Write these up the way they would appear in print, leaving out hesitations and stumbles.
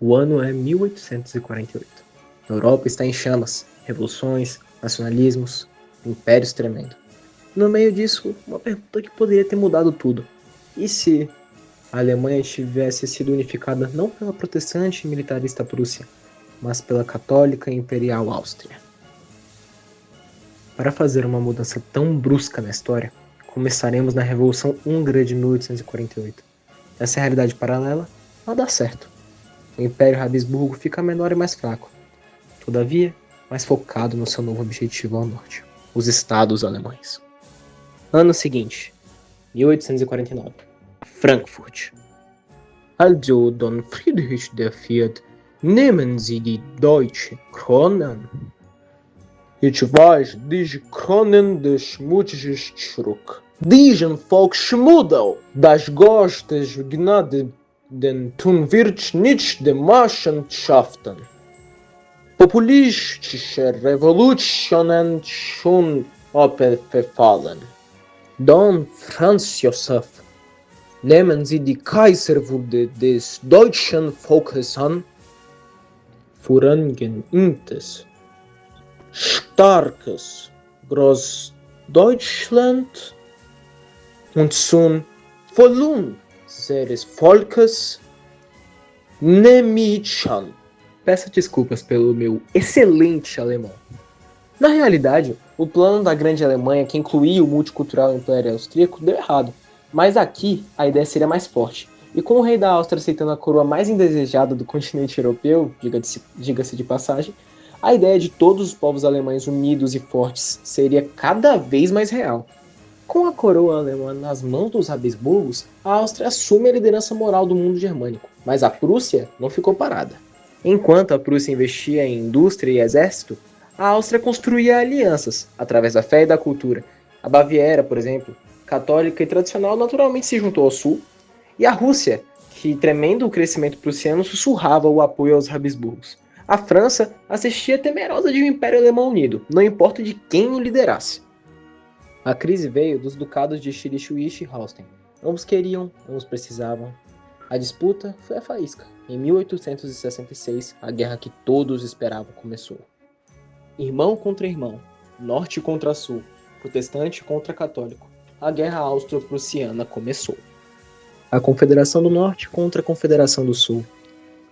O ano é 1848. A Europa está em chamas, revoluções, nacionalismos, impérios tremendo. No meio disso, uma pergunta que poderia ter mudado tudo. E se a Alemanha tivesse sido unificada não pela protestante e militarista Prússia, mas pela católica e imperial Áustria? Para fazer uma mudança tão brusca na história, começaremos na Revolução Húngara de 1848. Essa realidade paralela não dá certo. O Império Habsburgo fica menor e mais fraco. Todavia, mais focado no seu novo objetivo ao norte, os Estados Alemães. Ano seguinte, 1849, Frankfurt. Also, Don Friedrich IV, nehmen Sie die deutsche Kronen. Ich weiß, diese Kronen des Mutiges zurück. Diesen Volksschmuddel, das Gott des Gnade, den tun wird nicht die Machenschaften. Populistische Revolutionen schon verfallen. Don Franz Josef, nehmen Sie die Kaiserwürde des deutschen Volkes an, vorangehendes, starkes Großdeutschland und zum Verlust seines Volkes Nemitschan. Peço desculpas pelo meu excelente alemão. Na realidade, o plano da Grande Alemanha, que incluía o multicultural Império Austríaco, deu errado. Mas aqui, a ideia seria mais forte. E com o rei da Áustria aceitando a coroa mais indesejada do continente europeu, diga-se de passagem, a ideia de todos os povos alemães unidos e fortes seria cada vez mais real. Com a coroa alemã nas mãos dos Habsburgos, a Áustria assume a liderança moral do mundo germânico, mas a Prússia não ficou parada. Enquanto a Prússia investia em indústria e exército, a Áustria construía alianças, através da fé e da cultura. A Baviera, por exemplo, católica e tradicional, naturalmente se juntou ao sul, e a Rússia, que, tremendo o crescimento prussiano, sussurrava o apoio aos Habsburgos. A França assistia temerosa de um Império Alemão unido, não importa de quem o liderasse. A crise veio dos ducados de Schleswig e Holstein. Ambos queriam, ambos precisavam. A disputa foi a faísca. Em 1866, a guerra que todos esperavam começou. Irmão contra irmão, norte contra sul, protestante contra católico. A guerra austro-prussiana começou. A Confederação do Norte contra a Confederação do Sul.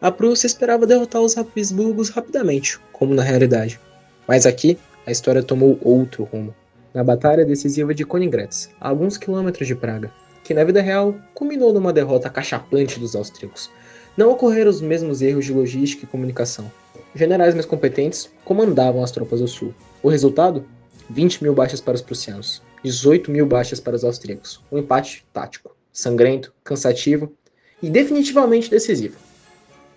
A Prússia esperava derrotar os Habsburgos rapidamente, como na realidade. Mas aqui, a história tomou outro rumo. Na batalha decisiva de Königgrätz, a alguns quilômetros de Praga, que na vida real culminou numa derrota acachapante dos austríacos. Não ocorreram os mesmos erros de logística e comunicação. Generais mais competentes comandavam as tropas do sul. O resultado? 20 mil baixas para os prussianos, 18 mil baixas para os austríacos. Um empate tático, sangrento, cansativo e definitivamente decisivo.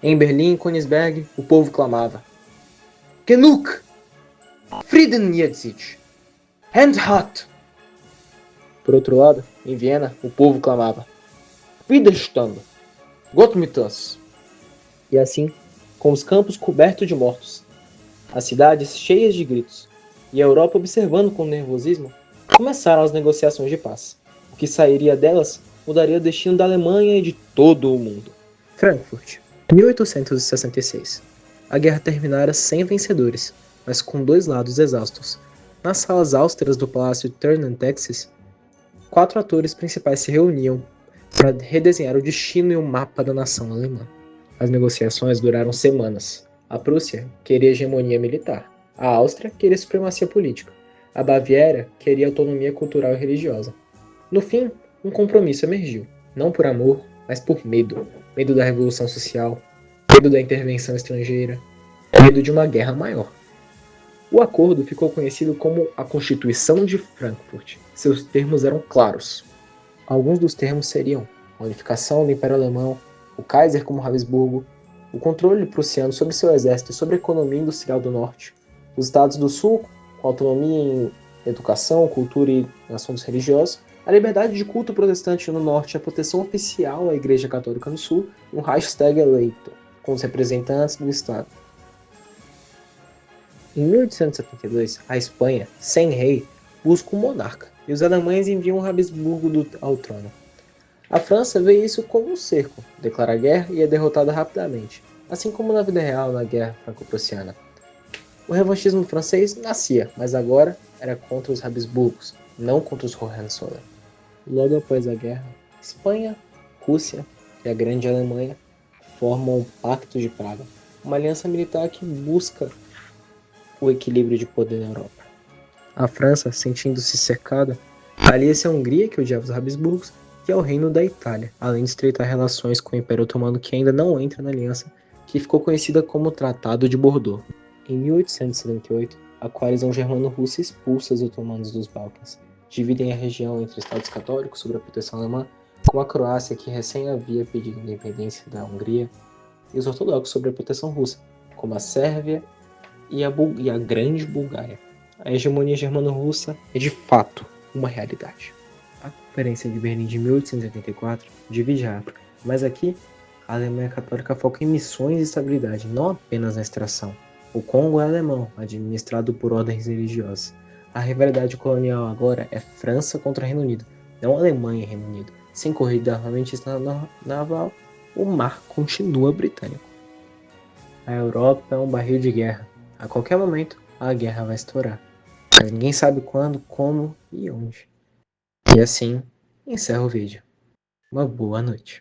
Em Berlim e Königsberg, o povo clamava: Genug! Frieden jetzt! Handhat! Por outro lado, em Viena, o povo clamava: Widerstand! Gott mit uns! E assim, com os campos cobertos de mortos, as cidades cheias de gritos e a Europa observando com nervosismo, começaram as negociações de paz. O que sairia delas mudaria o destino da Alemanha e de todo o mundo. Frankfurt, 1866. A guerra terminara sem vencedores, mas com dois lados exaustos. Nas salas austeras do Palácio Turnhentexes, 4 atores principais se reuniam para redesenhar o destino e o mapa da nação alemã. As negociações duraram semanas. A Prússia queria hegemonia militar, a Áustria queria supremacia política, a Baviera queria autonomia cultural e religiosa. No fim, um compromisso emergiu, não por amor, mas por medo. Medo da revolução social, medo da intervenção estrangeira, medo de uma guerra maior. O acordo ficou conhecido como a Constituição de Frankfurt. Seus termos eram claros. Alguns dos termos seriam a unificação do Império Alemão, o Kaiser como Habsburgo, o controle prussiano sobre seu exército e sobre a economia industrial do norte, os estados do sul com autonomia em educação, cultura e assuntos religiosos, a liberdade de culto protestante no norte e a proteção oficial à Igreja Católica no sul, e um Reichstag eleito, com os representantes do Estado. Em 1872, a Espanha, sem rei, busca um monarca, e os alemães enviam o Habsburgo ao trono. A França vê isso como um cerco, declara guerra e é derrotada rapidamente. assim como na vida real na Guerra Franco-Prussiana. O revanchismo francês nascia, mas agora era contra os Habsburgos, não contra os Hohenzollern. Logo após a guerra, Espanha, Rússia e a Grande Alemanha formam o Pacto de Praga, uma aliança militar que busca o equilíbrio de poder na Europa. A França, sentindo-se cercada, alia-se à Hungria, que odiava os Habsburgos, e ao Reino da Itália, além de estreitar relações com o Império Otomano, que ainda não entra na aliança, que ficou conhecida como Tratado de Bordeaux. Em 1878, a coalizão germano-russa expulsa os otomanos dos Balcãs, dividem a região entre estados católicos sob a proteção alemã, como a Croácia, que recém havia pedido independência da Hungria, e os ortodoxos sob a proteção russa, como a Sérvia e a Grande Bulgária. A hegemonia germano-russa é de fato uma realidade. A Conferência de Berlim de 1884 divide a África, mas aqui a Alemanha Católica foca em missões e estabilidade, não apenas na extração. O Congo é alemão, administrado por ordens religiosas. A rivalidade colonial agora é França contra Reino Unido, não Alemanha e Reino Unido. Sem corrida armamentista naval, o mar continua britânico. A Europa é um barril de guerra. A qualquer momento, a guerra vai estourar. Mas ninguém sabe quando, como e onde. E assim, encerro o vídeo. Uma boa noite.